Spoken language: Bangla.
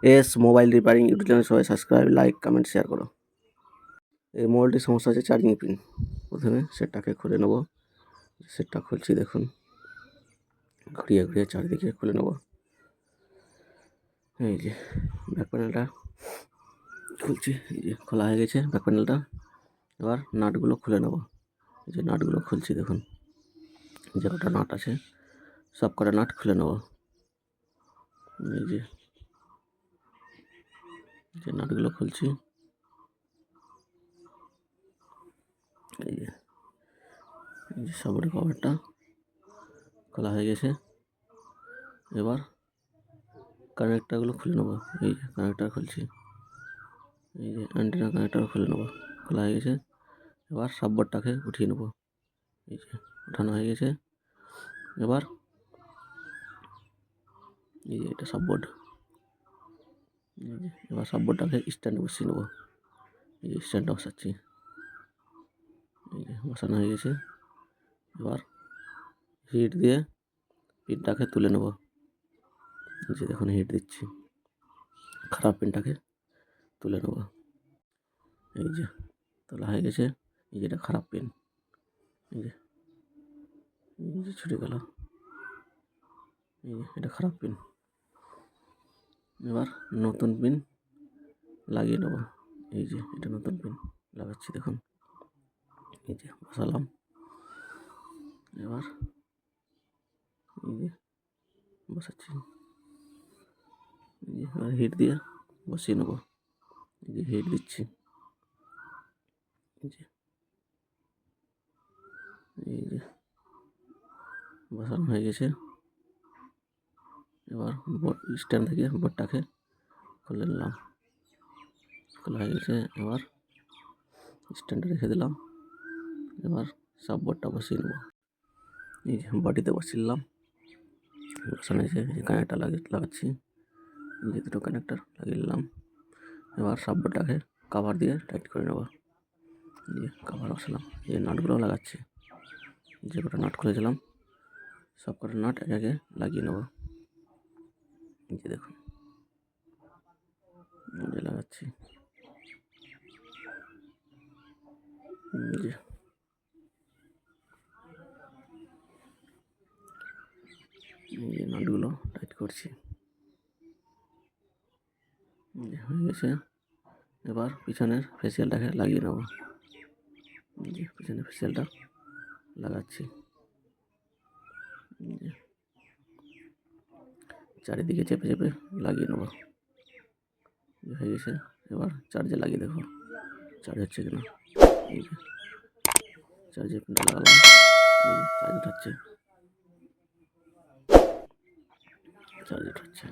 S mobile repairing YouTube channel সবাই সাবস্ক্রাইব, লাইক, কমেন্ট, শেয়ার করো। এই মোবাইলটির সমস্যা আছে চার্জিং পিন। প্রথমে সেটটাকে খুলে নেব। সেটটা খুলছি, দেখুন ঘুরিয়ে ঘুরিয়ে চারিদিকে খুলে নেব। এই যে ব্যাক প্যানেলটা খুলছি, এই যে খোলা হয়ে গেছে ব্যাক প্যানেলটা। এবার নাটগুলো খুলে নেব। এই যে নাটগুলো খুলছি, দেখুন যে কটা নাট আছে সব কটা নাট খুলে নেব। এই যে নাটগুলো খুলছি, এই যে সাপোর্টের কভারটা খোলা হয়ে গেছে। এবার কানেক্টারগুলো খুলে নেব। এই যে কানেক্টার খুলছি, এই যে অ্যান্টেনা কানেক্টার খুলে নেব, খোলা হয়ে গেছে। এবার সাববোর্ডটাকে উঠিয়ে নেব। এই যে উঠানো হয়ে গেছে। এবার এই যে এটা সাববোর্ড, এবার সাববোর্ডটাকে স্ট্যান্ডে বসিয়ে নেব। এই যে স্ট্যান্ডটা বসাচ্ছি, এই যে বসানো হয়ে গেছে। এবার হিট দিয়ে পিনটাকে তুলে নেব। এই যে দেখুন হিট দিচ্ছি, খারাপ পিনটাকে তুলে নেব। এই যে তোলা হয়ে গেছে। এই যে এটা খারাপ পিন, এই যে ছুটে গেল। এই যে এটা খারাপ পিন। এবার নতুন পিন লাগিয়ে নেব। এই যে এটা নতুন পিন লাগাচ্ছি, দেখুন এই যে বসালাম। এবার এই যে বসাচ্ছি, এই যে এবার হিট দিয়ে বসিয়ে নেব। এই যে হিট দিচ্ছি, এই যে বসানো হয়ে গেছে। এবার স্ট্যান্ড থেকে বোর্ডটাকে খুলে নিলাম, খোলা হয়ে গেছে। এবার স্ট্যান্ডে রেখে দিলাম। এবার সাববোর্ডটা বসিয়ে নেব। এই যে বডিতে বসিয়ে নিলাম, বসানো হয়েছে। এই কানেক্টার লাগাচ্ছি, এই যে দুটো কানেক্টার লাগিয়ে নিলাম। এবার সাববোর্ডটাকে কাভার দিয়ে টাইট করে নেব। দিয়ে কাভার বসালাম, এই নাটগুলো লাগাচ্ছি। যে কটা নাট খুলেছিলাম সব কটা নাট একে একে লাগিয়ে নেব। এই যে দেখুন লাগাচ্ছি, যে নাটগুলো টাইট করছি, হয়ে গেছে। এবার পিছনের ফেসিয়ালটাকে লাগিয়ে নেব। যে পিছনের ফেসিয়ালটা লাগাচ্ছি, চারিদিকে চেপে চেপে লাগিয়ে নেব। হয়ে গেছে। এবার চার্জে লাগিয়ে দেখো চার্জ হচ্ছে কিনা। এই যে চার্জের পিনটা লাগালাম, চার্জ উঠাচ্ছে, চার্জ উঠাচ্ছে।